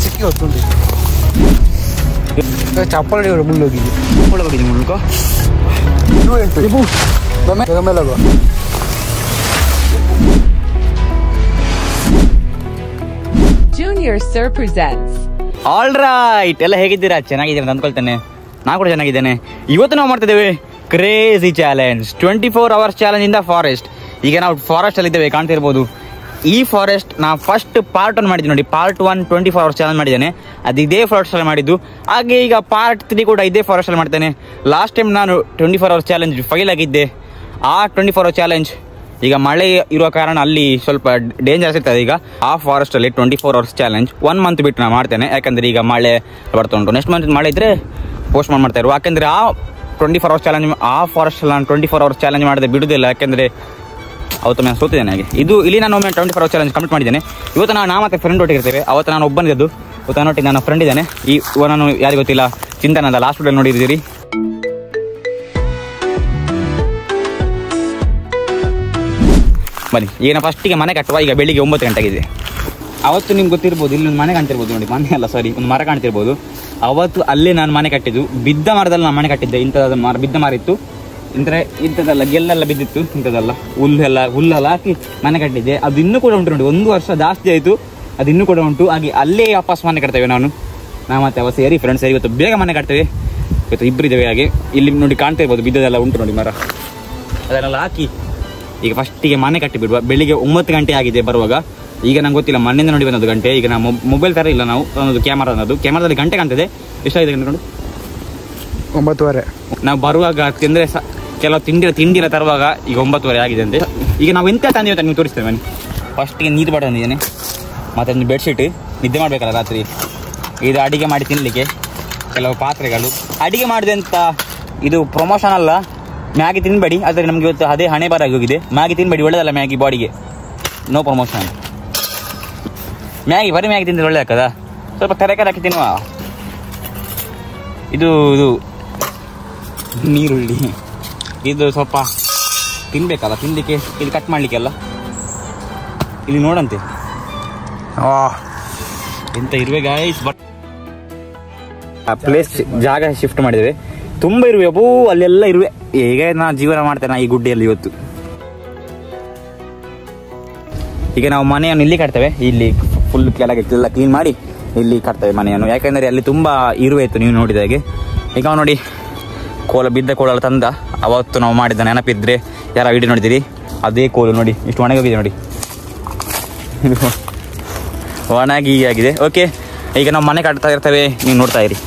ಸಿಕ್ಕಿ ಹೊತ್ತುಂಟು ಚಪ್ಪಲಿ ಮುಳ್ಳೋಗಿದ್ದು ಮುಳ್ಳೋಗಿದ್ದು ಮುಳ್ಕೋ Junior Sir presents. All right, ಎಲ್ಲ ಹೇಗಿದ್ದೀರಾ? ಚೆನ್ನಾಗಿದ್ದೀರಾ ಅಂತ ಅಂದ್ಕೊಳ್ತೇನೆ. ನಾನು ಕೂಡ ಚೆನ್ನಾಗಿದ್ದೇನೆ. ಇವತ್ತು ನಾವು ಮಾಡ್ತಿದ್ದೇವೆ crazy challenge, 24 hours challenge in the forest. ಈಗ ನಾವು ಫಾರೆಸ್ಟ್ ಅಲ್ಲಿ ಇದ್ದೇವೆ, ಕಾಣ್ತಿರ್ಬೋದು. ಈ ಫಾರೆಸ್ಟ್ ನಾವು ಫಸ್ಟ್ ಪಾರ್ಟ್ 1 ಮಾಡಿದ್ವಿ ನೋಡಿ. ಪಾರ್ಟ್ 1 24 hours ಚಾಲೆಂಜ್ ಮಾಡಿದ್ದೇನೆ, ಅದು ಇದೇ ಫಾರೆಸ್ಟ್ ಅಲ್ಲಿ ಮಾಡಿದ್ದು. ಹಾಗೆ ಈಗ ಪಾರ್ಟ್ 3 ಕೂಡ ಇದೇ ಫಾರೆಸ್ಟ್ ಅಲ್ಲಿ ಮಾಡ್ತೇನೆ. ಲಾಸ್ಟ್ ಟೈಮ್ ನಾನು 24 hours ಚಾಲೆಂಜ್ ಫೈಲ್ ಆಗಿದ್ದೆ. ಆ 24 hours ಚಾಲೆಂಜ್ ಈಗ ಮಳೆ ಇರುವ ಕಾರಣ ಅಲ್ಲಿ ಸ್ವಲ್ಪ ಡೇಂಜರಸ್ ಇರ್ತದೆ. ಈಗ ಆ ಫಾರೆಸ್ಟ್ ಅಲ್ಲಿ 24 hours ಚಾಲೆಂಜ್ 1 month ಬಿಟ್ಟು ನಾನು ಮಾಡ್ತೇನೆ. ಯಾಕಂದ್ರೆ ಈಗ ಮಳೆ ಬರ್ತಾ ಉಂಟು. ನೆಕ್ಸ್ಟ್ ಮಂತ್ ಮಳೆ ಇದ್ರೆ ಪೋಸ್ಟ್ ಮಾಡ್ತಾ ಇರುವ. ಯಾಕಂದ್ರೆ ಆ 24 hours ಚಾಲೆಂಜ್, ಆ ಫಾರೆಸ್ಟ್ ಅಲ್ಲಿ ನಾನು 24 hours ಚಾಲೆಂಜ್ ಮಾಡದೆ ಬಿಡುದಿಲ್ಲ. ಯಾಕಂದ್ರೆ ಅವತ್ತು ನಾನು ಸೋತಿದ್ದೇನೆ. ಹಾಗೆ ಇದು ಇಲ್ಲಿ ನಾನು ಒಮ್ಮೆ 24 hours ಚಾಲೆಂಜ್ ಕಂಪ್ಲೀಟ್ ಮಾಡಿದ್ದೇನೆ. ಇವತ್ತು ನಾನು ಮತ್ತೆ ಫ್ರೆಂಡ್ ಒಟ್ಟಿಗೆ ಇರ್ತೇವೆ. ಅವತ್ತು ನಾನು ಒಬ್ಬನಿದ್ದು, ಇವತ್ತು ನೊಟ್ಟಿಗೆ ನನ್ನ ಫ್ರೆಂಡ್ ಇದ್ದಾನೆ. ನಾನು ಯಾರಿಗೂ ಗೊತ್ತಿಲ್ಲ, ಚಿಂತನ ಅಂತ ಲಾಸ್ಟ್ ವಿಡಿಯೋ ನೋಡಿದ್ದೀರಿ. ಬನ್ನಿ, ಈಗ ನಾವು ಫಸ್ಟಿಗೆ ಮನೆ ಕಟ್ಟುವ. ಈಗ ಬೆಳಿಗ್ಗೆ 9 ಗಂಟೆಗಿದೆ. ಅವತ್ತು ನಿಮ್ಗೆ ಗೊತ್ತಿರ್ಬೋದು, ಇಲ್ಲಿ ಒಂದು ಮನೆ ಕಾಣ್ತಿರ್ಬೋದು ನೋಡಿ. ಮನೆ ಅಲ್ಲ, ಸಾರಿ, ಒಂದು ಮರ ಕಾಣ್ತಿರ್ಬೋದು. ಅವತ್ತು ಅಲ್ಲೇ ನಾನು ಮನೆ ಕಟ್ಟಿದ್ದು. ಬಿದ್ದ ಮರದಲ್ಲಿ ನಾನು ಮನೆ ಕಟ್ಟಿದ್ದೆ. ಇಂಥದ್ದು ಮರ, ಬಿದ್ದ ಮರ ಇತ್ತು. ಇಂಥದ್ದೆಲ್ಲ ಗೆಲ್ಲೆಲ್ಲ ಬಿದ್ದಿತ್ತು. ಇಂಥದ್ದೆಲ್ಲ ಹುಲ್ಲೆಲ್ಲ ಹಾಕಿ ಮನೆ ಕಟ್ಟಿದ್ದೆ. ಅದು ಇನ್ನೂ ಕೂಡ ಉಂಟು ನೋಡಿ. 1 ವರ್ಷ ಜಾಸ್ತಿ ಆಯಿತು, ಅದು ಇನ್ನೂ ಕೂಡ ಉಂಟು. ಹಾಗೆ ಅಲ್ಲೇ ವಾಪಸ್ ಮನೆ ಕಟ್ತೇವೆ ನಾವು ಮತ್ತೆ ಅವತ್ತು ಸೇರಿ ಫ್ರೆಂಡ್ಸ್ ಸೇರಿ ಇವತ್ತು ಬೇಗ ಮನೆ ಕಟ್ತೇವೆ. ಇವತ್ತು ಇಬ್ಬರಿದ್ದೇವೆ. ಹಾಗೆ ಇಲ್ಲಿ ನೋಡಿ ಕಾಣ್ತಿರ್ಬೋದು, ಬಿದ್ದದೆಲ್ಲ ಉಂಟು ನೋಡಿ ಮರ. ಅದನ್ನೆಲ್ಲ ಹಾಕಿ ಈಗ ಫಸ್ಟಿಗೆ ಮನೆ ಕಟ್ಟಿ ಬಿಡುವ. ಬೆಳಿಗ್ಗೆ 9 ಗಂಟೆ ಆಗಿದೆ ಬರುವಾಗ. ಈಗ ನಂಗೆ ಗೊತ್ತಿಲ್ಲ, ಮನೆಯಿಂದ ನೋಡಿ ಬಂದದ್ದು ಗಂಟೆ. ಈಗ ನಾವು ಮೊಬೈಲ್ ತರ ಇಲ್ಲ, ನಾವು ಒಂದು ಕ್ಯಾಮರಾ ಅನ್ನೋದು. ಕ್ಯಾಮರಾದಲ್ಲಿ ಗಂಟೆ ಕಾಣ್ತದೆ. ಎಷ್ಟಾಗಿದೆ ಗಂಟೆ ನೋಡಿ? 9:30. ನಾವು ಬರುವಾಗ ತಿಂದರೆ ಕೆಲವು ತಿಂಡಿರ ತರುವಾಗ ಈಗ 9:30 ಆಗಿದೆ ಅಂತೆ. ಈಗ ನಾವು ಎಂತ ತಂದಿವೆ ಅಂತ ನೀವು ತೋರಿಸ್ತೇವೆ ಬನ್ನಿ. ಫಸ್ಟಿಗೆ ನೀರು ಬಾಟಲ್ ತಂದಿದ್ದೇನೆ, ಮತ್ತೆ ಒಂದು ಬೆಡ್ಶೀಟ್. ನಿದ್ದೆ ಮಾಡಬೇಕಲ್ಲ ರಾತ್ರಿ. ಇದು ಅಡಿಗೆ ಮಾಡಿ ತಿನ್ನಲಿಕ್ಕೆ ಕೆಲವು ಪಾತ್ರೆಗಳು. ಅಡಿಗೆ ಮಾಡಿದೆ ಅಂತ ಇದು ಪ್ರಮೋಷನ್ ಅಲ್ಲ. ಮ್ಯಾಗಿ ತಿನ್ಬೇಡಿ, ಆದರೆ ನಮಗೆ ಇವತ್ತು ಅದೇ ಹಣೆ ಬರಾಗಿ ಹೋಗಿದೆ. ಮ್ಯಾಗಿ ತಿನ್ಬೇಡಿ, ಒಳ್ಳೆದಲ್ಲ ಮ್ಯಾಗಿ ಬಾಡಿಗೆ. No promotion. ಬರೀ ಮ್ಯಾಗಿ ತಿಂದರೆ ಒಳ್ಳೆ ಆಗ್ತದ? ಸ್ವಲ್ಪ ಕರೆ ಹಾಕಿ ತಿನ್ನುವ. ಇದು ನೀರುಳ್ಳಿ, ಇದು ಸ್ವಲ್ಪ ತಿನ್ಬೇಕಲ್ಲ, ತಿನ್ಲಿಕ್ಕೆ ಇದು ಕಟ್ ಮಾಡಲಿಕ್ಕೆಲ್ಲ. ಇಲ್ಲಿ ನೋಡಂತೆ ಎಂತ ಇರುವೆ ಗಾಯ್ಸ್. ಬಟ್ ಪ್ಲೇಸ್ ಜಾಗ ಶಿಫ್ಟ್ ಮಾಡಿದ್ದೇವೆ. ತುಂಬ ಇರುವೆ, ಅಬ್ಬೂ ಅಲ್ಲೆಲ್ಲ ಇರುವೆ. ಈಗ ನಾ ಜೀವನ ಮಾಡ್ತೇನೆ ಈ ಗುಡ್ಡೆಯಲ್ಲಿ ಇವತ್ತು. ಈಗ ನಾವು ಮನೆಯನ್ನು ಇಲ್ಲಿ ಕಟ್ತೇವೆ. ಇಲ್ಲಿ ಫುಲ್ ಕೆಳಗೆ ಎಲ್ಲ ಕ್ಲೀನ್ ಮಾಡಿ ಇಲ್ಲಿ ಕಟ್ತೇವೆ ಮನೆಯನ್ನು. ಯಾಕೆಂದರೆ ಅಲ್ಲಿ ತುಂಬ ಇರುವೆ ಇತ್ತು, ನೀವು ನೋಡಿದ ಹಾಗೆ. ಈಗ ನೋಡಿ, ಬಿದ್ದ ಕೋಲೆಲ್ಲ ತಂದ ಅವತ್ತು ನಾವು ಮಾಡಿದ್ದ ನೆನಪಿದ್ರೆ ಯಾರ ವಿಡಿಯೋ ನೋಡಿದಿರಿ. ಅದೇ ಕೋಲು ನೋಡಿ, ಇಷ್ಟು ಒಣಗಿ ಹೋಗಿದೆ ನೋಡಿ, ಒಣಗಿ ಆಗಿದೆ. ಓಕೆ, ಈಗ ನಾವು ಮನೆ ಕಟ್ತಾ ಇರ್ತೇವೆ, ನೀವು ನೋಡ್ತಾ ಇರಿ.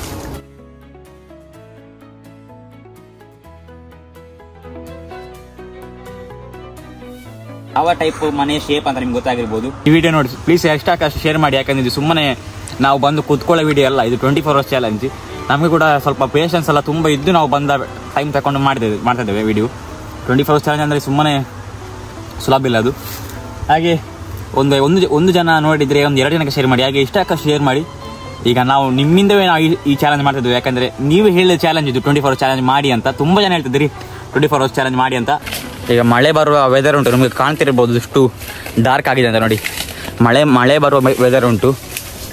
ಯಾವ ಟೈಪ್ ಮನೆ ಶೇಪ್ ಅಂತ ನಿಮ್ಗೆ ಗೊತ್ತಾಗಿರ್ಬೋದು. ಈ ವಿಡಿಯೋ ನೋಡಿ ಪ್ಲೀಸ್ ಎಷ್ಟಾಕಷ್ಟು ಶೇರ್ ಮಾಡಿ. ಯಾಕಂದ್ರೆ ಇದು ಸುಮ್ಮನೆ ನಾವು ಬಂದು ಕೂತ್ಕೊಳ್ಳೋ ವಿಡಿಯೋ ಅಲ್ಲ, ಇದು 24 hours ಚಾಲೆಂಜ್. ನಮಗೆ ಕೂಡ ಸ್ವಲ್ಪ ಪೇಷನ್ಸ್ ಎಲ್ಲ ತುಂಬ ಇದ್ದು ನಾವು ಬಂದ ಟೈಮ್ ತಗೊಂಡು ಮಾಡ್ತಾ ಇದ್ದೇವೆ ವಿಡಿಯೋ. 24 hours ಚಾಲೆಂಜ್ ಅಂದರೆ ಸುಮ್ಮನೆ ಸುಲಭ ಇಲ್ಲ ಅದು. ಹಾಗೆ ಒಂದು ಜನ ನೋಡಿದರೆ ಒಂದು 2 ಜನಕ್ಕೆ ಶೇರ್ ಮಾಡಿ. ಹಾಗೆ ಇಷ್ಟಕ್ಕೆ ಶೇರ್ ಮಾಡಿ. ಈಗ ನಾವು ನಿಮ್ಮಿಂದವೇ ನಾವು ಈ ಚಾಲೆಂಜ್ ಮಾಡ್ತಿದ್ವಿ. ಯಾಕಂದರೆ ನೀವು ಹೇಳಿದ ಚಾಲೆಂಜ್ ಇದು 24 hours ಚಾಲೆಂಜ್ ಮಾಡಿ ಅಂತ. ತುಂಬ ಜನ ಹೇಳ್ತಿದ್ದೀರಿ 24 hours ಚಾಲೆಂಜ್ ಮಾಡಿ ಅಂತ. ಈಗ ಮಳೆ ಬರುವ ವೆದರ್ ಉಂಟು, ನಮಗೆ ಕಾಣ್ತಿರ್ಬೋದು ಎಷ್ಟು ಡಾರ್ಕ್ ಆಗಿದೆ ಅಂತ ನೋಡಿ. ಮಳೆ ಬರುವ ವೆದರ್ ಉಂಟು.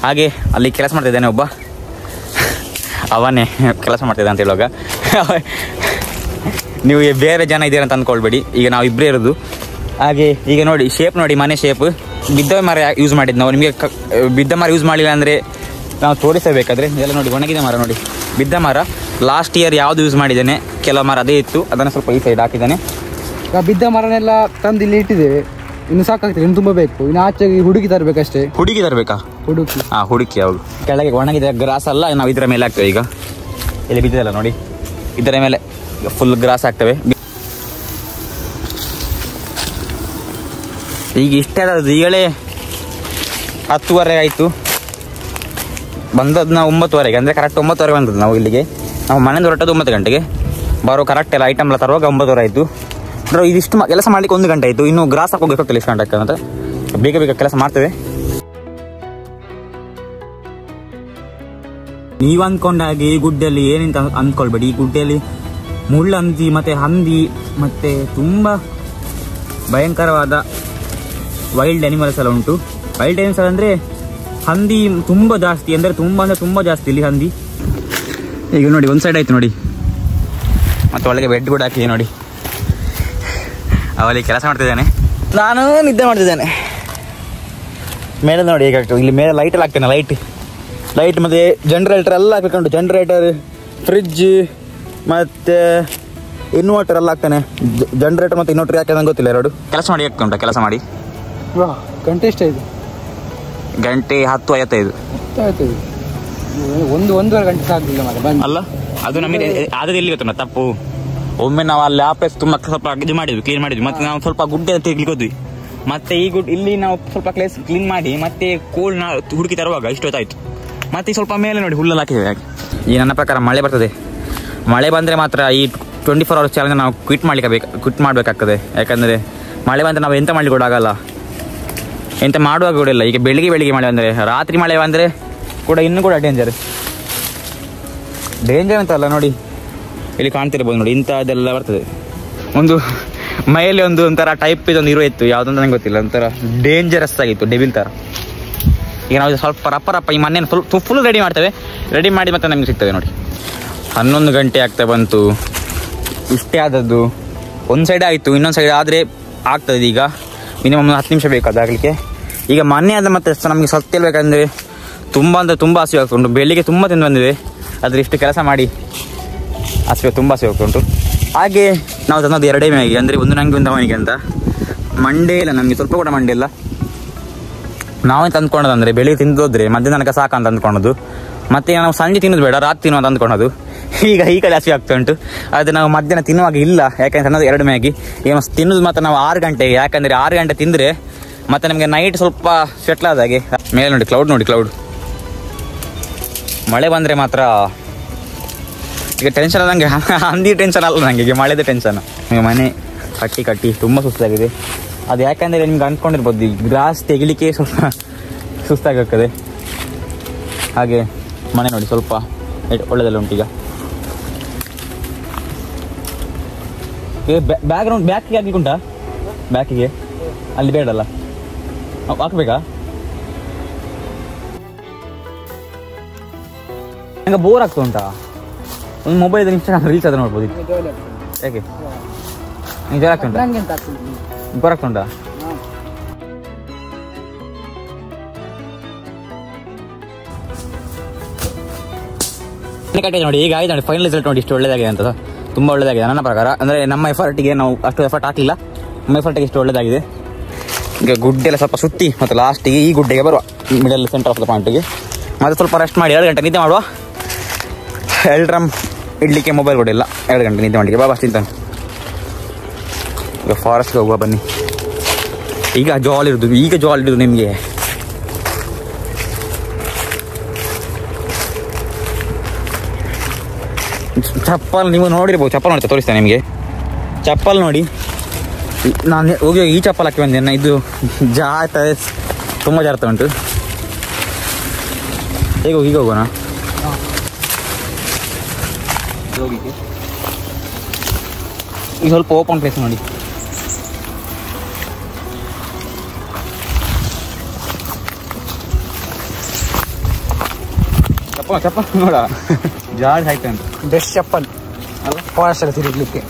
ಹಾಗೆ ಅಲ್ಲಿ ಕೆಲಸ ಮಾಡ್ತಿದ್ದಾನೆ ಒಬ್ಬ, ಅವನೇ ಕೆಲಸ ಮಾಡ್ತಿದ್ದ ಅಂತ ಹೇಳುವಾಗ ನೀವು ಬೇರೆ ಜನ ಇದ್ದೀರ ಅಂತ ಅಂದ್ಕೊಳ್ಬೇಡಿ. ಈಗ ನಾವು ಇಬ್ಬರೇ ಇರೋದು. ಹಾಗೆ ಈಗ ನೋಡಿ ಶೇಪ್ ನೋಡಿ, ಮನೆ ಶೇಪ್. ಬಿದ್ದ ಮರ ಯೂಸ್ ಮಾಡಿದ್ದು ನಾವು. ನಿಮಗೆ ಬಿದ್ದ ಮರ ಯೂಸ್ ಮಾಡಲಿಲ್ಲ ಅಂದರೆ ನಾವು ತೋರಿಸಬೇಕಾದ್ರೆ ಎಲ್ಲ ನೋಡಿ, ಒಣಗಿದ ಮರ ನೋಡಿ, ಬಿದ್ದ ಮರ. ಲಾಸ್ಟ್ ಇಯರ್ ಯಾವುದು ಯೂಸ್ ಮಾಡಿದ್ದೇನೆ, ಕೆಲವು ಮರ ಅದೇ ಇತ್ತು, ಅದನ್ನು ಸ್ವಲ್ಪ ಈ ಸೈಡ್ ಹಾಕಿದ್ದಾನೆ. ಬಿದ್ದ ಮರನೆಲ್ಲ ತಂದು ಇಲ್ಲಿ ಇಟ್ಟಿದ್ದೇವೆ. ಇನ್ನು ಸಾಕಾಗ್ತದೆ, ಇನ್ನು ತುಂಬ ಬೇಕು. ಇನ್ನು ಆಚೆಗೆ ಹುಡುಕಿ ತರಬೇಕಷ್ಟೇ. ಹುಡುಕಿ ತರಬೇಕಾ? ಹುಡುಕಿ ಹೌದು. ಕೆಳಗೆ ಒಣಗಿದ ಗ್ರಾಸ್ ಅಲ್ಲ, ನಾವು ಇದರ ಮೇಲೆ ಹಾಕ್ತೇವೆ. ಈಗ ಇಲ್ಲಿ ಬಿದ್ದಿದಲ್ಲ ನೋಡಿ, ಇದರ ಮೇಲೆ ಫುಲ್ ಗ್ರಾಸ್ ಹಾಕ್ತೇವೆ. ಈಗ ಇಷ್ಟೇ ಆದದ್ದು. ಈಗಲೇ 10:30 ಆಯಿತು. ಬಂದದ್ದು ನಾವು 9:30, ಅಂದರೆ ಕರೆಕ್ಟ್ 9:30 ಬಂದದ್ದು ನಾವು ಇಲ್ಲಿಗೆ. ನಾವು ಮನೆಯಿಂದ ಹೊರಟದ್ದು 9 ಗಂಟೆಗೆ. ಬರೋ ಕರೆಕ್ಟ್ ಎಲ್ಲ ಐಟಮ್ ಎಲ್ಲ ತರುವಾಗ 9:30 ಆಯಿತು. ಇದಿಷ್ಟು ಕೆಲಸ ಮಾಡ್ಲಿಕ್ಕೆ 1 ಗಂಟೆ ಆಯಿತು. ಇನ್ನು ಗ್ರಾಸ್ ಹಾಕೋಗಿ ಗೊತ್ತಿಲ್ಲ ಎಷ್ಟು ಗಂಟೆ ಅಂತ. ಬೇಗ ಕೆಲಸ ಮಾಡ್ತೇವೆ. ನೀವು ಅಂದ್ಕೊಂಡಾಗೆ ಈ ಗುಡ್ಡೆಯಲ್ಲಿ ಏನಂತ ಅಂದ್ಕೊಳ್ಬೇಡಿ. ಈ ಗುಡ್ಡೆಯಲ್ಲಿ ಮುಳ್ಳಂದಿ ಮತ್ತೆ ಹಂದಿ ಮತ್ತೆ ತುಂಬ ಭಯಂಕರವಾದ ವೈಲ್ಡ್ ಅನಿಮಲ್ಸ್ ಎಲ್ಲ ಉಂಟು. ವೈಲ್ಡ್ ಅನಿಮಲ್ಸ್ ಅಂದರೆ ಹಂದಿ ತುಂಬಾ ಜಾಸ್ತಿ ಅಂದ್ರೆ ತುಂಬಾ ಜಾಸ್ತಿ ಇಲ್ಲಿ ಹಂದಿ. ಈಗ ನೋಡಿ ಒಂದು ಸೈಡ್ ಆಯ್ತು ನೋಡಿ, ಮತ್ತೆ ಒಳಗೆ ಬೆಡ್ ಕೂಡ ಹಾಕಿದೆ ನೋಡಿ. ಅವಲ್ಲಿ ಕೆಲಸ ಮಾಡ್ತಿದ್ದಾನೆ, ನಾನು ನಿದ್ದೆ ಮಾಡ್ತಿದ್ದೇನೆ. ಮೇಲೆ ನೋಡಿ ಹೇಗಾಗ್ತದೆ, ಇಲ್ಲಿ ಮೇಲೆ ಲೈಟ್ ಎಲ್ಲ ಹಾಕ್ತೇನೆ. ಲೈಟ್ ಮತ್ತೆ ಜನರೇಟರ್ ಎಲ್ಲ ಹಾಕ್ಕೊಂಡು, ಜನರೇಟರ್, ಫ್ರಿಜ್ ಮತ್ತೆ ಇನ್ವರ್ಟರ್ ಎಲ್ಲ ಹಾಕ್ತಾನೆ. ಜನರೇಟರ್ ಮತ್ತೆ ಇನ್ವರ್ಟರ್ ಯಾಕೆ ನಂಗೆ ಗೊತ್ತಿಲ್ಲ. ಎರಡು ಕೆಲಸ ಮಾಡಿ ಹಾಕ್ತುಂಟ. ಕೆಲಸ ಮಾಡಿ ಗಂಟೆ ಎಷ್ಟಾಯ್ತು? ಗಂಟೆ 10:55. ಒಂದೂವರೆ ಗಂಟೆ ಸಾಕಿಲ್ಲ ಅಲ್ಲ. ಅದು ನಮಗೆ ಆದ್ರೆ ಎಲ್ಲಿ ಗೊತ್ತ ತಪ್ಪು. ಒಮ್ಮೆ ನಾವು ಅಲ್ಲಿ ಆ ಪ್ಲೇಸ್ ತುಂಬ ಸ್ವಲ್ಪ ಇದು ಮಾಡಿದ್ವಿ, ಕ್ಲೀನ್ ಮಾಡಿದ್ವಿ. ಮತ್ತೆ ನಾವು ಸ್ವಲ್ಪ ಗುಡ್ಡೆ ತಿರ್ಗ್ಲಿಕ್ಕೆ ಹೋದ್ವಿ. ಮತ್ತೆ ಈ ಇಲ್ಲಿ ನಾವು ಸ್ವಲ್ಪ ಪ್ಲೇಸ್ ಕ್ಲೀನ್ ಮಾಡಿ ಮತ್ತೆ ಕೋಲ್ಡ್ ಹುಡುಕಿ ತರುವಾಗ ಇಷ್ಟೊತ್ತಾಯ್ತು. ಮತ್ತೆ ಸ್ವಲ್ಪ ಮೇಲೆ ನೋಡಿ ಹುಲ್ಲೆಲ್ಲ ಹಾಕಿದ್ದೇವೆ. ಈ ನನ್ನ ಪ್ರಕಾರ ಮಳೆ ಬರ್ತದೆ. ಮಳೆ ಬಂದರೆ ಮಾತ್ರ ಈ 24 hours ಚಾಲೆಂಜ್ ನಾವು ಕ್ವಿಟ್ ಮಾಡಬೇಕಾಗ್ತದೆ. ಯಾಕಂದರೆ ಮಳೆ ಬಂದರೆ ನಾವು ಎಂತ ಮಾಡಲಿಕ್ಕೆ ಕೂಡ ಆಗಲ್ಲ, ಎಂತ ಮಾಡುವಾಗ ಕೂಡ ಇಲ್ಲ. ಈಗ ಬೆಳಿಗ್ಗೆ ಮಳೆ ಬಂದರೆ, ರಾತ್ರಿ ಮಳೆ ಬಂದರೆ ಕೂಡ ಇನ್ನೂ ಕೂಡ ಡೇಂಜರ್ ಅಂತಲ್ಲ. ನೋಡಿ ಇಲ್ಲಿ ಕಾಣ್ತಿರ್ಬೋದು ನೋಡಿ, ಇಂಥದ್ದೆಲ್ಲ ಬರ್ತದೆ. ಒಂದು ಮೈಯಲ್ಲಿ ಒಂಥರ ಟೈಪ್ ಇದೊಂದು ಇತ್ತು, ಯಾವುದಂತ ನಂಗೆ ಗೊತ್ತಿಲ್ಲ. ಒಂಥರ ಡೇಂಜರಸ್ ಆಗಿತ್ತು, ಡೆವಿಲ್ ಥರ. ಈಗ ನಾವು ಸ್ವಲ್ಪ ರಪ್ಪ ಈ ಮನೆಯನ್ನು ಫುಲ್ ರೆಡಿ ಮಾಡ್ತೇವೆ. ರೆಡಿ ಮಾಡಿ ಮತ್ತೆ ನಮಗೆ ಸಿಗ್ತದೆ ನೋಡಿ. 11 ಗಂಟೆ ಆಗ್ತಾ ಬಂತು. ಇಷ್ಟೇ ಆದದ್ದು. ಒಂದು ಸೈಡ್ ಆಯಿತು, ಇನ್ನೊಂದು ಸೈಡ್ ಆದರೆ ಆಗ್ತದೆ. ಈಗ ಮಿನಿಮಮ್ 10 ನಿಮಿಷ ಬೇಕು ಅದಾಗಲಿಕ್ಕೆ. ಈಗ ಮನೆ ಆದ ಮತ್ತೆ ನಮಗೆ ಸತ್ತಿಲ್ಬೇಕಂದ್ರೆ ತುಂಬ ಹಸಿವು ಆಗ್ತುಂಟು. ಬೆಳಿಗ್ಗೆ ತುಂಬ ತಿಂದು ಬಂದಿದೆ, ಆದರೆ ಇಷ್ಟು ಕೆಲಸ ಮಾಡಿ ತುಂಬ ಹಸಿವು ಆಗ್ತುಂಟು. ಹಾಗೆ ನಾವು ತಂದದ್ದು 2 ಮ್ಯಾಗಿ, ಅಂದರೆ ಒಂದು ನನಗೆ ಒಂದು ಅವನಿಗೆ ಅಂತ. ಮಂಡೇ ಇಲ್ಲ ನಮಗೆ, ಸ್ವಲ್ಪ ಕೂಡ ಮಂಡೇ ಇಲ್ಲ. ನಾವೇ ತಂದ್ಕೊಂಡದಂದರೆ ಬೆಳಿಗ್ಗೆ ತಿಂದೋದ್ರೆ ಮಧ್ಯಾಹ್ನ ತನಕ ಸಾಕಂತ ಅಂದ್ಕೊಳೋದು. ಮತ್ತು ನಾವು ಸಂಜೆ ತಿನ್ನೋದು ಬೇಡ, ರಾತ್ರಿ ತಿನ್ನೋ ಅಂತ ಅಂದ್ಕೊಳೋದು. ಈಗ ಈ ಕಡೆ ಹಸಿವು ಆಗ್ತಾ ಉಂಟು. ಅದು ನಾವು ಮಧ್ಯಾಹ್ನ ತಿನ್ನುವಾಗ ಇಲ್ಲ, ಯಾಕಂದ್ರೆ ಅನ್ನೋದು 2 ಮ್ಯಾಗಿ. ಈಗ ತಿನ್ನೋದು ಮತ್ತು ನಾವು 6 ಗಂಟೆಗೆ, ಯಾಕಂದರೆ 6 ಗಂಟೆ ತಿಂದರೆ ಮತ್ತು ನಮಗೆ ನೈಟ್ ಸ್ವಲ್ಪ ಸೆಟ್ಲ್ ಆದಾಗೆ. ಮೇಲೆ ನೋಡಿ ಕ್ಲೌಡ್ ಮಳೆ ಬಂದರೆ ಮಾತ್ರ ಈಗ ಟೆನ್ಷನ್ ಅದಂಗೆ. ಹಂದಿ ಟೆನ್ಷನ್ ಅಲ್ಲ ನನಗೆ, ಈಗ ಮಳೆದ ಟೆನ್ಷನ್. ಮನೆ ಕಟ್ಟಿ ತುಂಬ ಸುಸ್ತಾಗಿದೆ. ಅದು ಯಾಕಂದರೆ ನಿಮ್ಗೆ ಅಂದ್ಕೊಂಡಿರ್ಬೋದು, ಈ ಗ್ರಾಸ್ ತೆಗಿಲಿಕ್ಕೆ ಸ್ವಲ್ಪ ಸುಸ್ತಾಗತ್ತದೆ. ಹಾಗೆ ಮನೆ ನೋಡಿ ಸ್ವಲ್ಪ ಒಳ್ಳೆದಲ್ಲ ಉಂಟು. ಈಗ ಬ್ಯಾಕಿಗೆ ಹಾಕ್ಲಿಕ್ಕೆ ಉಂಟಾ? ಬ್ಯಾಕಿಗೆ ಅಲ್ಲಿ ಬೇಡಲ್ಲ, ಹಾಕ್ಬೇಕಾ? ನಂಗೆ ಬೋರ್ ಆಗ್ತಾ ಉಂಟಾ? ಒಂದು ಮೊಬೈಲ್ ಇನ್ಸ್ಟಾಗ್ರಾಮ್ ರೀಲ್ಸ್ ಅದು ನೋಡ್ಬೋದು. ಯಾಕೆ ನಿಂಗೆ ಜ್ವರ ಆಗ್ತಾ ಉಂಟಾ? ಬೋರ್ ಆಗ್ತಾ ಉಂಟಾ? ಕಟ್ಟಿದೆ ನೋಡಿ. ಈಗ ಆಯ್ತು ನೋಡಿ, ಫೈನಲ್ ರಿಸಲ್ಟ್ ನೋಡಿ, ಇಷ್ಟು ಒಳ್ಳೆದಾಗಿದೆ ಅಂತ. ತುಂಬ ಒಳ್ಳೆದಾಗಿದೆ ನನ್ನ ಪ್ರಕಾರ. ಅಂದರೆ ನಮ್ಮ ಎಫರ್ಟಿಗೆ ನಾವು ಅಷ್ಟು ಎಫರ್ಟ್ ಹಾಕಲಿಲ್ಲ, ನಮ್ಮ ಎಫರ್ಟಿಗೆ ಇಷ್ಟು ಒಳ್ಳೆದಾಗಿದೆ. ಈಗ ಗುಡ್ಡೆಲ್ಲ ಸ್ವಲ್ಪ ಸುತ್ತಿ ಮತ್ತು ಲಾಸ್ಟಿಗೆ ಈ ಗುಡ್ಡೆಗೆ ಬರುವ, ಮಿಡಲ್ ಸೆಂಟರ್ ಆಫ್ ದ ಪಾಯಿಂಟಿಗೆ. ಮತ್ತು ಸ್ವಲ್ಪ ರೆಸ್ಟ್ ಮಾಡಿ 2 ಗಂಟೆ ನಿದ್ದೆ ಮಾಡುವ. 2 ಡ್ರಮ್ ಇಡ್ಲಿಕ್ಕೆ ಮೊಬೈಲ್ ಕೂಡ ಇಲ್ಲ. 2 ಗಂಟೆ ನಿದ್ದೆ ಮಾಡಲಿಕ್ಕೆ ಬಾಬಾ ತಿಂತಾನೆ. ಈಗ ಫಾರೆಸ್ಟ್ಗೆ ಹೋಗುವ ಬನ್ನಿ. ಈಗ ಜಾಲಿ ಇರೋದು ನಿಮಗೆ. ಚಪ್ಪಲ್ ನೀವು ನೋಡಿರ್ಬೋದು, ಚಪ್ಪಲ್ ನೋಡ್ತಾ ತೋರಿಸ್ತೇನೆ ನಿಮಗೆ. ಚಪ್ಪಲ್ ನೋಡಿ, ನಾನು ಹೋಗಿ ಈ ಚಪ್ಪಲ್ ಹಾಕಿ ಬಂದೇನೆ. ಇದು ತುಂಬ ಜಾಗ್ತಾ ಉಂಟು. ಈಗ ಹೋಗೋಣ. ಈಗ ಸ್ವಲ್ಪ ಓಪನ್ ಪ್ಲೇಸ್ ನೋಡಿ. ಚಪ್ಪಲ್ ನೋಡ, ಜಾಡ್ ಆಯ್ತು ಅಂತ. ಬೆಸ್ಟ್ ಚಪ್ಪಲ್ ಅಲ್ಲ ಫಾರೆಸ್ಟ್ ಅಲ್ಲಿ ತಿರುಗಲಿಕ್ಕೆ.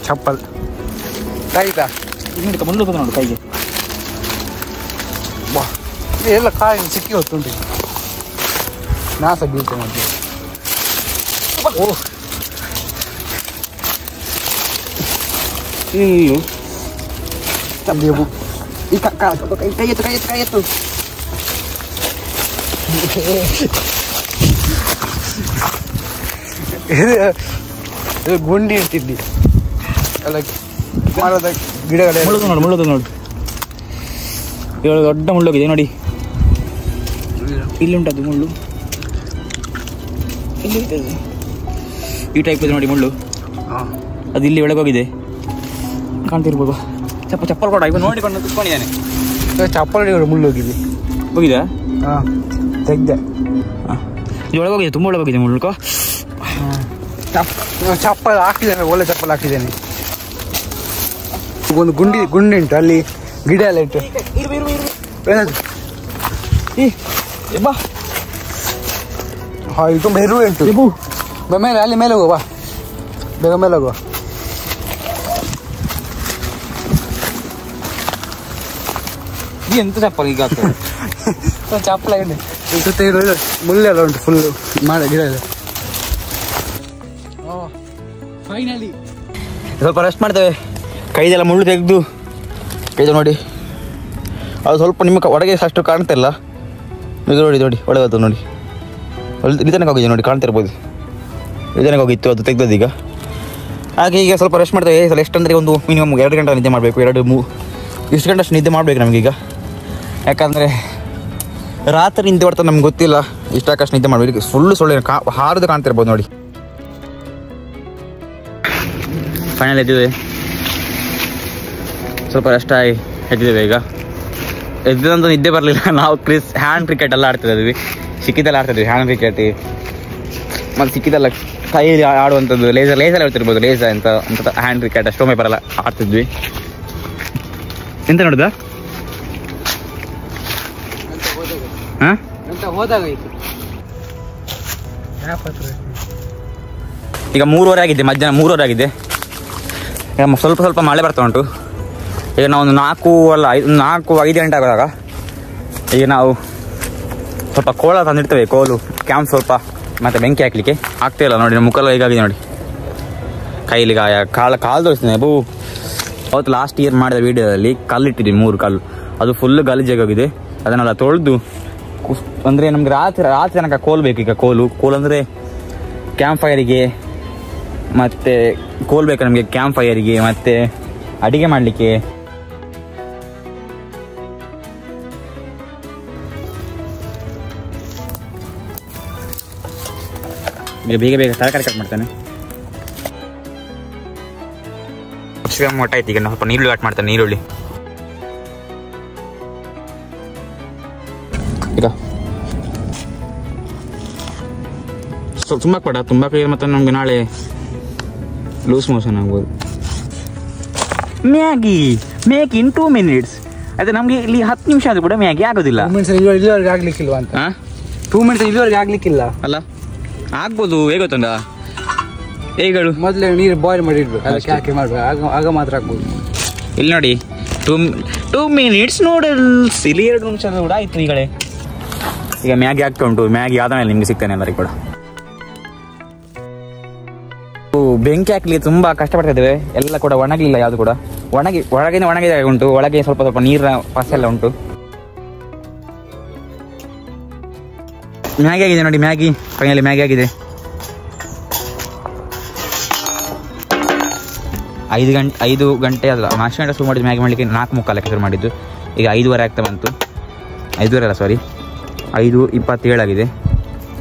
ಚಪ್ಪಲ್ ಆಯ್ತಾ? ಇನ್ನೂ ಮುಂದೆ ನೋಡು ಕೈಗೆ. ಬಾ ಎಲ್ಲ ಕಾಯಿಲೆ ಸಿಕ್ಕಿ ಹೊತ್ತುಂಟು. ನಾಸ ಬೀಳ್ತೇನೆ ನೋಡಿ. ಓಹ್ ಇಲ್ಲು ಈ ಕೈ ಎತ್ತು. ಇದು ಗುಂಡಿ ಇರ್ತಿದ್ದಿ ಅಲ್ಲ, ಮರದ ಗಿಡಗಳ ಮುಳ್ಳು ನೋಡು. ಇವಾಗ ದೊಡ್ಡ ಮುಳ್ಳೋಗಿದೆ ನೋಡಿ. ಇಲ್ಲಿ ಉಂಟದು ಮುಳ್ಳು, ಇಲ್ಲಿ ಈ ಟೈಪ್ ಇದೆ ನೋಡಿ ಮುಳ್ಳು. ಅದು ಇಲ್ಲಿ ಒಳಗೋಗಿದೆ, ಕಾಣ್ತಿರ್ಬೋದು. ಚಪ್ಪಲ್ ಕೊಡ, ಇವಾಗ ನೋಡಿಕೊಂಡು ಕುತ್ಕೊಂಡಿದ್ದಾನೆ. ಚಪ್ಪಲ್ ಮುಳ್ಳು ಹೋಗಿದೆ. ಹಾಂ ತೆಗ್ದೆ. ಇದು ಒಳಗೋಗಿದೆ, ತುಂಬ ಒಳಗೋಗಿದೆ ಮುಳ್ಳು. ಚಪ್ಪಲ್ ಹಾಕಿದ್ದೇನೆ, ಒಳ್ಳೆ ಚಪ್ಪಲ್ ಹಾಕಿದ್ದೇನೆ. ಒಂದು ಗುಂಡಿ ಉಂಟು ಅಲ್ಲಿ, ಗಿಡ ಎಲ್ಲ ಇಟ್ಟು ಏನಾದ್ರು ಬಾ ಹಾಂ ಇದು ಬೇರು ಉಂಟು ಮೇಲೆ ಅಲ್ಲಿ ಮೇಲೆ ಹೋಗುವ ಬೇಗ ಮೇಲೆ ಹೋಗುವ ಎಂತ ಚಪ್ಪಲ್ ಈಗ ಚಪ್ಪಲ ಸುತ್ತ ಮುಳ್ಳೆಲ್ಲ ಉಂಟು ಫುಲ್ ಮಾಡಿ ಗಿಡ ಇದೆ ಫೈನಲಿ ಸ್ವಲ್ಪ ರೆಸ್ಟ್ ಮಾಡ್ತೇವೆ ಕೈದೆಲ್ಲ ಮುಳ್ಳು ತೆಗೆದು ಕೈದು ನೋಡಿ ಅದು ಸ್ವಲ್ಪ ನಿಮ್ಮ ಒಳಗೆ ಅಷ್ಟು ಕಾಣ್ತಿಲ್ಲ ಇದು ನೋಡಿ ನೋಡಿ ಒಳಗದು ನೋಡಿ ಇಲ್ಲಿ ತನಕ ಹೋಗಿದೆ ನೋಡಿ ಕಾಣ್ತಿರ್ಬೋದು ಇಲ್ಲಿ ತನಕ ಹೋಗಿತ್ತು ಅದು ತೆಗ್ದದ್ದು ಈಗ ಹಾಗೆ ಈಗ ಸ್ವಲ್ಪ ರೆಸ್ಟ್ ಮಾಡ್ತೇವೆ ಎಷ್ಟಂದರೆ ಒಂದು ಮಿನಿಮಮ್ 2 ಗಂಟೆ ನಿದ್ದೆ ಮಾಡಬೇಕು ಇಷ್ಟು ಗಂಟೆ ಅಷ್ಟು ನಿದ್ದೆ ಮಾಡಬೇಕು ನಮಗೀಗ ಯಾಕಂದರೆ ರಾತ್ರಿ ನಿದ್ದೆ ಬರ್ತಾ ನಮ್ಗೆ ಗೊತ್ತಿಲ್ಲ ಇಷ್ಟಕ್ಕಷ್ಟು ನಿದ್ದೆ ಮಾಡಬೇಕು ಫುಲ್ಲು ಸೊಳ್ಳೆ ಹಾರದು ಕಾಣ್ತಿರ್ಬೋದು ನೋಡಿ ಫೈನಲ್ ಎದ್ದಿದೆ ಸ್ವಲ್ಪ ರೆಸ್ಟ್ ಆಗಿ ಎದ್ದಿದ್ದೇವೆ ಈಗ ಎದ್ದಂತೂ ನಿದ್ದೆ ಬರಲಿಲ್ಲ ನಾವು ಹ್ಯಾಂಡ್ ಕ್ರಿಕೆಟ್ ಎಲ್ಲ ಆಡ್ತಿದ್ವಿ ಸಿಕ್ಕಿದ್ದೆಲ್ಲ ಆಡ್ತಿದ್ವಿ ಹ್ಯಾಂಡ್ ಕ್ರಿಕೆಟ್ ಮತ್ತು ಸಿಕ್ಕಿದ್ದೆಲ್ಲ ಕೈಯಲ್ಲಿ ಆಡುವಂಥದ್ದು ಲೇಸರ್ ಹೇಳ್ತಿರ್ಬೋದು ಲೇಸರ್ ಅಂತ ಹ್ಯಾಂಡ್ ಕ್ರಿಕೆಟ್ ಅಷ್ಟೊಮ್ಮೆ ಬರಲ್ಲ ಆಡ್ತಿದ್ವಿ ಎಂತ ನೋಡುದಾ ಹಾಂ ಹೋದಾಗ ಈಗ 3:30 ಆಗಿದೆ ಮಧ್ಯಾಹ್ನ 3:30 ಆಗಿದೆ ಈಗ ಸ್ವಲ್ಪ ಮಳೆ ಬರ್ತಾ ಉಂಟು ಈಗ ನಾವು ಒಂದು 4-5 ಗಂಟೆ ಆಗುವಾಗ ಈಗ ನಾವು ಸ್ವಲ್ಪ ಕೋಲ ತಂದಿರ್ತೇವೆ ಕೋಲು ಕ್ಯಾಂಪ್ ಸ್ವಲ್ಪ ಮತ್ತು ಬೆಂಕಿ ಹಾಕಲಿಕ್ಕೆ ಆಗ್ತಿಲ್ಲ ನೋಡಿ ನಮ್ಮ ಮುಖಲ್ಲ ಹೀಗಾಗಿದೆ ನೋಡಿ ಕೈಲಿ ಗಾಯ ಕಾಲು ತೋರಿಸ್ತೀನಿ ಅಬ್ಬು ಅವತ್ತು ಲಾಸ್ಟ್ ಇಯರ್ ಮಾಡಿದ ವೀಡಿಯೋದಲ್ಲಿ ಕಲ್ಲಿಟ್ಟಿದ್ದೀನಿ 3 ಕಲ್ಲು ಅದು ಫುಲ್ಲು ಗಲೀಜಾಗೋಗಿದೆ ಅದನ್ನೆಲ್ಲ ತೊಳೆದು ಅಂದರೆ ನಮ್ಗೆ ರಾತ್ರಿ ತನಕ ಕೋಲು ಬೇಕು ಈಗ ಕೋಲು ಅಂದರೆ ಕ್ಯಾಂಪ್ ಫೈರಿಗೆ ಮತ್ತು ಕೋಲ್ ಬೇಕು ನಮಗೆ ಕ್ಯಾಂಪ್ ಫೈರಿಗೆ ಮತ್ತು ಅಡಿಗೆ ಮಾಡಲಿಕ್ಕೆ ಬೇಗ ತರಕಾರಿ ಕಟ್ ಮಾಡ್ತಾನೆ ಮೊಟ್ಟ ಆಯ್ತು ಈಗ ಸ್ವಲ್ಪ ನೀರುಳ್ಳಿ ಕಟ್ ಮಾಡ್ತಾನೆ ನೀರುಳ್ಳಿ ಈಗ ತುಂಬಾಕ ಮತ್ತೆ ನಮ್ಗೆ ನಾಳೆ ಲೂಸ್ ಮೋಷನ್ ಆಗ್ಬೋದು ಮ್ಯಾಗಿ ಮೇಕ್ ಇನ್ 2 ಮಿನಿಟ್ಸ್ ಅದೇ ನಮ್ಗೆ ಇಲ್ಲಿ 10 ನಿಮಿಷ ಆದ್ರೂ ಕೂಡ ಮ್ಯಾಗಿ ಆಗೋದಿಲ್ಲ ಇಲ್ಲಿವರೆಗೆ ಆಗ್ಲಿಕ್ಕಿಲ್ವಾ ಅಂತ 2 ಮಿನಿಟ್ಸ್ ಇಲ್ಲಿವರೆಗೆ ಆಗ್ಲಿಕ್ಕಿಲ್ಲ ಅಲ್ಲ ಆಗ್ಬೋದು ಹೇಗೊತ್ತಂದ ಹೇಗಳು ಮೊದಲೇ ನೀರು ಬಾಯ್ಲ್ ಮಾಡಿಡ್ಬೇಕು ಅದಕ್ಕೆ ಹಾಕಿ ಮಾಡ್ಬೇಕು ಆಗ ಮಾತ್ರ ಆಗ್ಬೋದು ಇಲ್ಲಿ ನೋಡಿ 2 ಮಿನಿಟ್ಸ್ ನೂಡಲ್ಸ್ ಇಲ್ಲಿ 2 ನಿಮಿಷ ಕೂಡ ಆಯ್ತು ಈಗ ಮ್ಯಾಗಿ ಆಗ್ತಾ ಉಂಟು ಮ್ಯಾಗಿ ಆದ ಮೇಲೆ ನಿಮ್ಗೆ ಸಿಗ್ತಾನೆ ಎಲ್ಲರಿಗೂ ಕೂಡ ಬೆಂಕಿ ಹಾಕ್ಲಿಕ್ಕೆ ತುಂಬಾ ಕಷ್ಟಪಡ್ತಾ ಇದ್ದೇವೆ ಎಲ್ಲ ಕೂಡ ಒಣಗಲಿಲ್ಲ ಯಾವುದು ಕೂಡ ಒಣಗಿದೆ ಉಂಟು ಒಳಗೆ ಸ್ವಲ್ಪ ನೀರಿನ ಪಸ ಎಲ್ಲ ಉಂಟು ಮ್ಯಾಗಿ ಆಗಿದೆ ನೋಡಿ ಮ್ಯಾಗಿ ಫೈನಲಿ ಮ್ಯಾಗಿ ಆಗಿದೆ 5 ಗಂಟೆ ಅಲ್ಲ 4 ಗಂಟೆ ಶುರು ಮಾಡಿದ್ದು ಮ್ಯಾಗಿ ಮಾಡಲಿಕ್ಕೆ 4:45 ಶುರು ಮಾಡಿದ್ದು ಈಗ 5:30 ಆಗ್ತಾ ಬಂತು 5:30 ಅಲ್ಲ ಸಾರಿ 5:27 ಆಗಿದೆ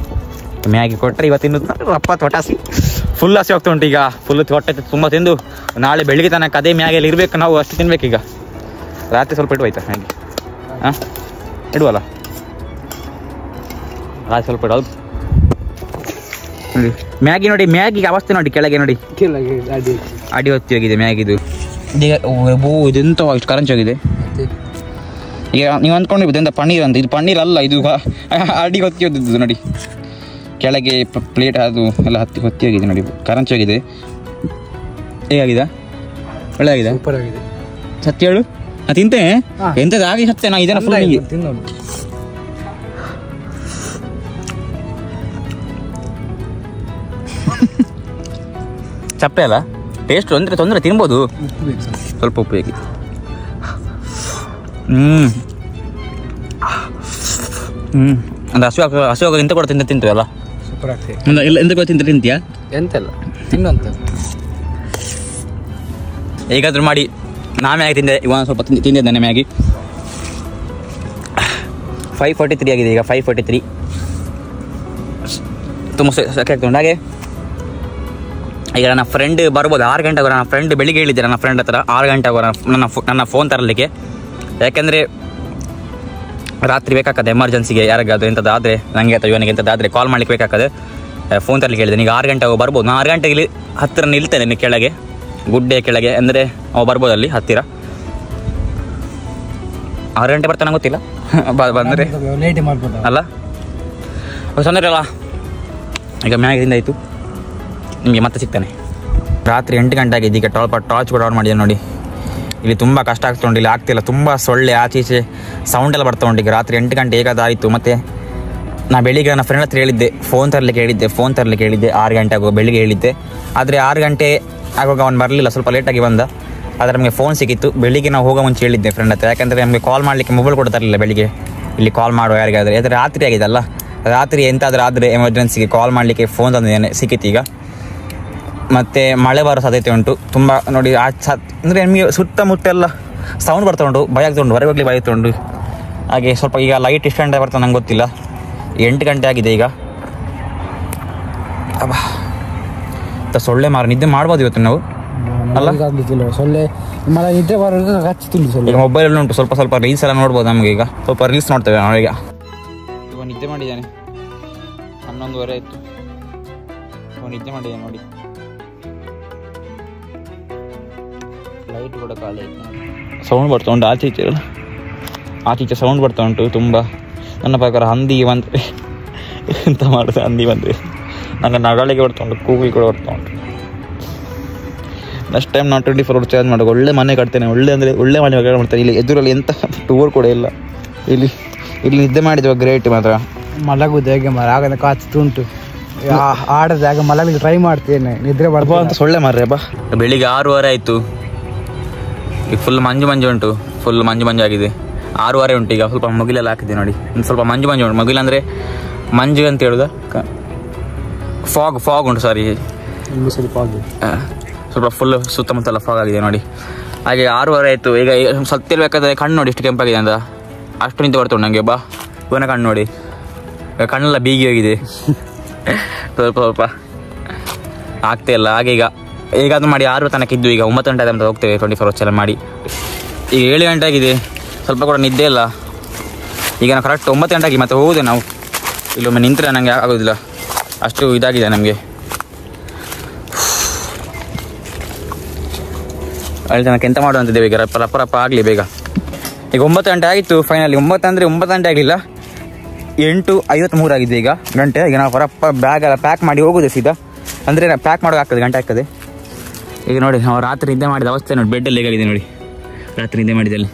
ಮ್ಯಾಗಿ ಕೊಟ್ಟರೆ ಇವತ್ತಿನ ಹೊಟ್ಟಾಸಿ ಫುಲ್ ಹಸಿ ಹೋಗ್ತಾ ಉಂಟು ಈಗ ಫುಲ್ ಹೊಟ್ಟೆ ತುಂಬ ತಿಂದು ನಾಳೆ ಬೆಳಿಗ್ಗೆ ತನಕ ಅದೇ ಮ್ಯಾಗಿಯಲ್ಲಿ ಇರಬೇಕು ನಾವು ಅಷ್ಟು ತಿನ್ಬೇಕು ಈಗ ರಾತ್ರಿ ಸ್ವಲ್ಪ ಇಡುವಾಯ್ತಾ ಮ್ಯಾಗಿ ಹಾಂ ಇಡುವಲ್ಲ ರಾತ್ರಿ ಸ್ವಲ್ಪ ಇಡೋದು ನೋಡಿ ಮ್ಯಾಗಿಗೆ ಅವಸ್ಥೆ ನೋಡಿ ಕೆಳಗೆ ನೋಡಿ ಅಡಿ ಹೊತ್ತಿ ಹೋಗಿದೆ ಮ್ಯಾಗಿದು ಇದೆಂತ ಇಷ್ಟು ಕರಂಚಿ ಹೋಗಿದೆ ಈಗ ನೀವು ಅಂದ್ಕೊಂಡಿರ್ಬೋದು ಎಂತ ಪನ್ನೀರ್ ಅಂತ ಇದು ಪನ್ನೀರ್ ಅಲ್ಲ ಇದು ಅಡಿ ಹೊತ್ತಿ ಹೋಗಿದ್ದು ನೋಡಿ ಕೆಳಗೆ ಪ್ಲೇಟ್ ಅದು ಎಲ್ಲ ಹೊತ್ತಿ ಹೋಗಿದೆ ನೋಡಿ ಕರಂಚಿ ಹೋಗಿದೆ ಹೇಗಾಗಿದೆ ಒಳ್ಳೆ ಆಗಿದೆ ಸೂಪರ್ ಆಗಿದೆ ಸತ್ಯ ಹೇಳು ತಿಂತೆ ಎಂತದ್ದು ಆಗಿ ಸತ್ಯ ನಾ ಇದನ್ನ ಫುಲ್ ಚಪ್ಪೆ ಅಲ್ಲ ಟೇಸ್ಟ್ ಅಂದರೆ ತೊಂದರೆ ತಿನ್ಬೋದು ಸ್ವಲ್ಪ ಉಪ್ಪು ಹೇಗೆ ಅಂದ್ರೆ ಹಸಿವಾಗ ಇಂತ ಕೂಡ ತಿಂತೀವಲ್ಲ ಸೂಪರ್ ಆಗ್ತದೆ ಇಲ್ಲ ಎಂತ ಕೂಡ ತಿಂತೀಯಾ ಎಂತೆಲ್ಲ ತಿನ್ನಂತ ಹೇಗಾದ್ರೂ ಮಾಡಿ ನಾ ಮ್ಯಾಗಿ ತಿಂದೆ ಇವಾಗ ಸ್ವಲ್ಪ ತಿಂದಿದ್ದಾನೆ ಮ್ಯಾಗಿ 5:43 ಆಗಿದೆ ಈಗ 5:43 ತುಂಬ ಸೆಕೆ ಆಗ್ತದೆ ಹಾಗೆ ಈಗ ನನ್ನ ಫ್ರೆಂಡ್ ಬರ್ಬೋದು 6 ಗಂಟೆಗೆ ನನ್ನ ಫ್ರೆಂಡ್ ಬೆಳಿಗ್ಗೆ ಹೇಳಿದ್ದೆ ನನ್ನ ಫ್ರೆಂಡ್ ಹತ್ರ 6 ಗಂಟೆಗೆ ನನ್ನ ಫೋನ್ ತರಲಿಕ್ಕೆ ಯಾಕೆಂದರೆ ರಾತ್ರಿ ಬೇಕಾಗ್ತದೆ ಎಮರ್ಜೆನ್ಸಿಗೆ ಯಾರಿಗಾದ್ರು ಎಂಥದ್ದಾದರೆ ನನಗೆ ಅಥವಾ ಇವನಿಗೆ ಎಂಥದ್ದಾದರೆ ಕಾಲ್ ಮಾಡ್ಲಿಕ್ಕೆ ಬೇಕಾಗ್ತದೆ ಫೋನ್ ತರಲಿಕ್ಕೆ ಹೇಳಿದೆ ಈಗ 6 ಗಂಟೆಗೆ ಬರ್ಬೋದು ನಾನು 6 ಗಂಟೆಗೆ ಹತ್ತಿರ ನಿಲ್ತೇನೆ ಕೆಳಗೆ ಗುಡ್ಡೆ ಕೆಳಗೆ ಅಂದರೆ ಅವ ಬರ್ಬೋದು ಅಲ್ಲಿ ಹತ್ತಿರ 6 ಗಂಟೆ ಬರ್ತಾನೆ ಗೊತ್ತಿಲ್ಲ. ಬಂದರೆ ಲೇಟ್ ಮಾಡ್ಬೋದು ಅಲ್ಲ ತೊಂದರೆ ಅಲ್ಲ. ಈಗ ಮ್ಯಾಗಿಂದ ಆಯಿತು, ನಿಮಗೆ ಮತ್ತೆ ಸಿಗ್ತಾನೆ. ರಾತ್ರಿ 8 ಗಂಟೆ ಆಗಿದೆ. ಈಗ ಟಾರ್ಚ್ ಕೂಡ ಆನ್ ಮಾಡಿದೆ ನೋಡಿ. ಇಲ್ಲಿ ತುಂಬ ಕಷ್ಟ ಆಗ್ತಾ ಉಂಟು, ಇಲ್ಲಿ ಆಗ್ತಿಲ್ಲ, ತುಂಬ ಸೊಳ್ಳೆ ಆಚೀಚೆ ಸೌಂಡ್ ಎಲ್ಲ ಬರ್ತಾ ಉಂಟು. ಈಗ ರಾತ್ರಿ 8 ಗಂಟೆ ಹೇಗಾದಾಯಿತು. ಮತ್ತು ನಾ ಬೆಳಿಗ್ಗೆ ನನ್ನ ಫ್ರೆಂಡ್ ಹತ್ರ ಹೇಳಿದ್ದೆ ಫೋನ್ ತರಲಿಕ್ಕೆ ಹೇಳಿದ್ದೆ 6 ಗಂಟೆ ಆಗುವ ಬೆಳಿಗ್ಗೆ ಹೇಳಿದ್ದೆ. ಆದರೆ 6 ಗಂಟೆ ಆಗುವಾಗ ಅವನು ಬರಲಿಲ್ಲ, ಸ್ವಲ್ಪ ಲೇಟಾಗಿ ಬಂದ. ಆದರೆ ನಮಗೆ ಫೋನ್ ಸಿಕ್ಕಿತ್ತು. ಬೆಳಿಗ್ಗೆ ನಾವು ಹೋಗೋ ಮುಂಚೆ ಹೇಳಿದ್ದೆ ಫ್ರೆಂಡ್ ಹತ್ರ, ಯಾಕಂದರೆ ನಮಗೆ ಕಾಲ್ ಮಾಡಲಿಕ್ಕೆ ಮೊಬೈಲ್ ಕೂಡ ತರಲಿಲ್ಲ ಬೆಳಿಗ್ಗೆ, ಇಲ್ಲಿ ಕಾಲ್ ಮಾಡುವ ಯಾರಿಗಾದರೆ. ಆದರೆ ರಾತ್ರಿ ಆಗಿದೆಲ್ಲ, ರಾತ್ರಿ ಎಂತಾದರೂ ಆದರೆ ಎಮರ್ಜೆನ್ಸಿಗೆ ಕಾಲ್ ಮಾಡಲಿಕ್ಕೆ ಫೋನ್ ತಂದಿದ್ದೇನೆ, ಸಿಕ್ಕಿತ್ತು ಈಗ. ಮತ್ತು ಮಳೆ ಬರೋ ಸಾಧ್ಯತೆ ಉಂಟು ತುಂಬ ನೋಡಿ. ಅಂದರೆ ನಿಮಗೆ ಸುತ್ತಮುತ್ತ ಎಲ್ಲ ಸೌಂಡ್ ಬರ್ತಾ ಉಂಟು, ಭಯ ಆಗ್ತಾ ಉಂಟು, ಹೊರಗೆ ಹೋಗ್ಲಿ ಭಯ ಆಗ್ತಾ ಉಂಟು. ಹಾಗೆ ಸ್ವಲ್ಪ ಈಗ ಲೈಟ್ ಎಷ್ಟು ಗಂಟೆ ಬರ್ತದೆ ನಂಗೆ ಗೊತ್ತಿಲ್ಲ. 8 ಗಂಟೆ ಆಗಿದೆ ಈಗ. ಸೊಳ್ಳೆ ಮಾರ ನಿದ್ದೆ ಮಾಡ್ಬೋದು ಇವತ್ತು ನಾವು ಅಲ್ಲ. ಸೊಳ್ಳೆ ನಿದ್ದೆ ಬರೋದು ಹಚ್ಚಿತ್ತು. ಈಗ ಮೊಬೈಲಲ್ಲಿ ಉಂಟು, ಸ್ವಲ್ಪ ರೀಲ್ಸ್ ಎಲ್ಲ ನೋಡ್ಬೋದು ನಮಗೆ. ಈಗ ಸ್ವಲ್ಪ ರೀಲ್ಸ್ ನೋಡ್ತೇವೆ ನಾವೀಗ. ಇವಾಗ ನಿದ್ದೆ ಮಾಡಿದ್ದಾನೆ, 11:30 ಆಯಿತು. ನಿದ್ದೆ ಮಾಡಿದ್ದಾನೆ ನೋಡಿ. ಲೈಟ್ ಕೂಡ ಖಾಲಿ ಆಯಿತು. ಸೌಂಡ್ ಬರ್ತಾ ಉಂಟು ಆಚೀಚೆ ಸೌಂಡ್ ಬರ್ತಾ ಉಂಟು ತುಂಬ. ನನ್ನ ಪ್ರಕಾರ ಹಂದಿಗೆ ಬಂದರೆ ಎಂತ ಮಾಡುತ್ತೆ, ಹಂದಿ ಬಂದರೆ ನನ್ನ ನಗಾಳಿಗೆ ಬರ್ತಾ ಉಂಟು, ಕೂಗಿಗೆ ಕೂಡ ಬರ್ತಾ ಉಂಟು. ನೆಕ್ಸ್ಟ್ ಟೈಮ್ ನಾನು 24 hours ಚಾರ್ಜ್ ಮಾಡೋದು. ಒಳ್ಳೆ ಮನೆ ಕಟ್ತೇನೆ, ಒಳ್ಳೆ ಮನೆ ಮಾಡ್ತೇನೆ. ಇಲ್ಲಿ ಎದುರಲ್ಲಿ ಎಂತ ಟೂರ್ ಕೂಡ ಇಲ್ಲ. ಇಲ್ಲಿ ನಿದ್ದೆ ಮಾಡಿದ್ವ ಗ್ರೇಟ್ ಮಾತ್ರ. ಮಲಗುದು ಹೇಗೆ ಮರ ಆಗದ ಕಾಚು ಉಂಟು. ಆಡದಾಗ ಮಲಗಲಿಕ್ಕೆ ಟ್ರೈ ಮಾಡ್ತೇನೆ, ನಿದ್ರೆ ಬರ್ಬೋ ಅಂತ ಸೊಳ್ಳೆ ಮಾರ್ರೆ ಬಾ. ಬೆಳಿಗ್ಗೆ 6:30 ಆಯಿತು. ಈಗ ಫುಲ್ ಮಂಜು ಉಂಟು, ಫುಲ್ ಮಂಜು ಆಗಿದೆ. 6:30 ಉಂಟು ಈಗ. ಸ್ವಲ್ಪ ಮುಗಿಲೆಲ್ಲ ಹಾಕಿದೆ ನೋಡಿ, ಇನ್ನು ಸ್ವಲ್ಪ ಮಂಜು ಉಂಟು. ಮುಗಿಲು ಅಂದರೆ ಮಂಜು ಅಂತ ಹೇಳುದ, ಫಾಗ್ ಉಂಟು. ಸಾರಿ, ಸ್ವಲ್ಪ ಫುಲ್ ಸುತ್ತಮುತ್ತಲ ಫಾಗ್ ಆಗಿದೆ ನೋಡಿ. ಹಾಗೆ 6:30 ಆಯಿತು. ಈಗ ಸತ್ತಿರ್ಬೇಕಾದ್ರೆ ಕಣ್ಣು ನೋಡಿ ಎಷ್ಟು ಕೆಂಪಾಗಿದೆ ಅಂತ, ಅಷ್ಟು ನಿಂತು ಬರ್ತಾ ಉಂಟು ನನಗೆ. ಬಾ ಇವನ ಕಣ್ಣು ನೋಡಿ, ಕಣ್ಣೆಲ್ಲ ಬೀಗಿ ಹೋಗಿದೆ. ಸ್ವಲ್ಪ ಆಗ್ತಾ ಇಲ್ಲ. ಹಾಗೆ ಈಗ ಅದು ಮಾಡಿ 6 ತನಕ ಇದ್ದು, ಈಗ 9 ಗಂಟೆ ಅಂತ ಹೋಗ್ತೇವೆ 24 hours ಎಲ್ಲ ಮಾಡಿ. ಈಗ 7 ಗಂಟೆ ಆಗಿದೆ, ಸ್ವಲ್ಪ ಕೂಡ ನಿದ್ದೆ ಇಲ್ಲ. ಈಗ ನಾವು ಕರೆಕ್ಟ್ 9 ಗಂಟೆ ಆಗಿ ಮತ್ತೆ ಹೋಗುದೆ ನಾವು. ಇಲ್ಲೊಮ್ಮೆ ನಿಂತರೆ ನನಗೆ ಆಗೋದಿಲ್ಲ, ಅಷ್ಟು ಇದಾಗಿದೆ ನಮಗೆ. ಅಲ್ಲಿ ತನಕ ಎಂತ ಮಾಡುವಂತಿದ್ದೇವೆ ಈಗ, ರಪ್ಪ ಆಗಲಿ ಬೇಗ. ಈಗ 9 ಗಂಟೆ ಆಗಿತ್ತು ಫೈನಲಿ. 9 ಅಂದರೆ 9 ಗಂಟೆ ಆಗಲಿಲ್ಲ, 8:53 ಆಗಿದೆ ಈಗ ಗಂಟೆ. ಈಗ ನಾವು ರಪ್ಪ ಬ್ಯಾಗ್ ಎಲ್ಲ ಪ್ಯಾಕ್ ಮಾಡಿ ಹೋಗೋದು ಸೀದಾ. ಅಂದರೆ ನಾವು ಪ್ಯಾಕ್ ಮಾಡೋಕೆ ಗಂಟೆ ಆಗ್ತದೆ. ಈಗ ನೋಡಿ ನಾವು ರಾತ್ರಿ ನಿದ್ದೆ ಮಾಡಿದ ಅವಸ್ಥೆ ನೋಡಿ, ಬೆಡ್ಡಲ್ಲಿ ಹೇಗಾಗಿದೆ ನೋಡಿ. ರಾತ್ರಿ ನಿದ್ದೆ ಮಾಡಿದಲ್ಲಿ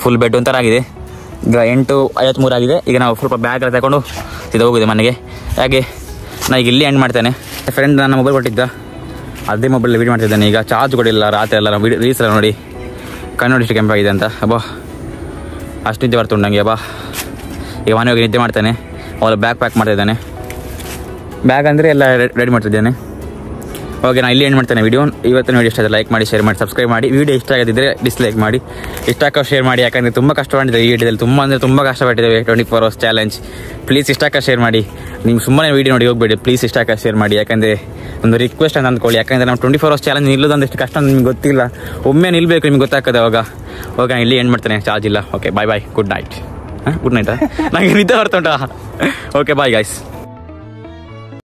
ಫುಲ್ ಬೆಡ್ ಒಂಥರ ಆಗಿದೆ. ಈಗ 8:53 ಆಗಿದೆ. ಈಗ ನಾವು ಸ್ವಲ್ಪ ಬ್ಯಾಗ್ ಎಲ್ಲ ತಗೊಂಡು ಸೀದಾ ಹೋಗಿದೆ ಮನೆಗೆ. ಹಾಗೆ ನಾನು ಈಗ ಇಲ್ಲಿ ಎಂಡ್ ಮಾಡ್ತೇನೆ. ಫ್ರೆಂಡ್ ನನ್ನ ಮೊಬೈಲ್ ಕೊಟ್ಟಿದ್ದ, ಅದೇ ಮೊಬೈಲ್ ವೀಡಿಯೋ ಮಾಡ್ತಿದ್ದಾನೆ. ಈಗ ಚಾರ್ಜ್ ಕೂಡ ಇಲ್ಲ, ರಾತ್ರಿ ಎಲ್ಲ ರೀಲ್ಸ್ ಎಲ್ಲ ನೋಡಿ ಕಣ್ಣು ನೋಡಿ ಎಷ್ಟು ಕೆಂಪಾಗಿದೆ ಅಂತ. ಅಬ್ಬಾ ಅಷ್ಟು ನಿದ್ದೆ ಬರ್ತುಂಟು ನನಗೆ. ಅಬ್ಬಾ ಈಗ ಮನೆ ಹೋಗಿ ನಿದ್ದೆ ಮಾಡ್ತಾನೆ. ಅವಳು ಬ್ಯಾಗ್ ಪ್ಯಾಕ್ ಮಾಡ್ತಿದ್ದಾನೆ. ಬ್ಯಾಗ್ ಅಂದರೆ ಎಲ್ಲ ರೆಡಿ ಮಾಡ್ತಿದ್ದೇನೆ. ಓಕೆ, ನಾನು ಇಲ್ಲಿ ಏನು ಮಾಡ್ತೇನೆ ವಿಡಿಯೋ. ಇವತ್ತಿನ ವಿಡಿಯೋ ಇಷ್ಟ ಆದರೆ ಲೈಕ್ ಮಾಡಿ, ಶೇರ್ ಮಾಡಿ, ಸಬ್ಸ್ಕ್ರೈಬ್ ಮಾಡಿ. ವಿಡಿಯೋ ಇಷ್ಟ ಆಗದಿದ್ದರೆ ಡಿಸ್ಲೈಕ್ ಮಾಡಿ, ಇಷ್ಟ ಆಗ ಶೇರ್ ಮಾಡಿ. ಯಾಕಂದರೆ ತುಂಬ ಕಷ್ಟಪಟ್ಟಿದ್ದೇವೆ ಈ ವಿಡಿಯೋದಲ್ಲಿ, ತುಂಬ ಕಷ್ಟಪಟ್ಟಿದ್ದೇವೆ 24 hours ಚಾಲೆಂಜ್. ಪ್ಲೀಸ್ ಇಷ್ಟ ಆಗ ಶೇರ್ ಮಾಡಿ. ನೀವು ಸುಮ್ಮನೆ ವಿಡಿಯೋ ನೋಡಿ ಹೋಗಬೇಡಿ, ಪ್ಲೀಸ್ ಇಷ್ಟ ಆಗ ಶೇರ್ ಮಾಡಿ. ಯಾಕಂದರೆ ಒಂದು ರಿಕ್ವೆಸ್ಟ್ ಅಂತ ಅಂದ್ಕೊಳ್ಳಿ. ಯಾಕಂದರೆ ನಾವು 24 hours ಚಾಲೆಂಜ್ ನಿಲ್ಲೋದು ಎಷ್ಟು ಕಷ್ಟ ಅಂತ ನಿಮ್ಗೆ ಗೊತ್ತಿಲ್ಲ. ಒಮ್ಮೆ ನಿಲ್ಲಬೇಕು, ನಿಮ್ಗೆ ಗೊತ್ತಾಗ್ತದೆ ಅವಾಗ. ಓಕೆ, ನಾನು ಇಲ್ಲಿ ಏನು ಮಾಡ್ತೇನೆ, ಚಾರ್ಜ್ ಇಲ್ಲ. Okay, bye good night. Good ನೈಟಾ? ನನಗೆ ನಿದ್ದೆ ಬರ್ತಾ ಉಂಟಾ? Okay, bye guys.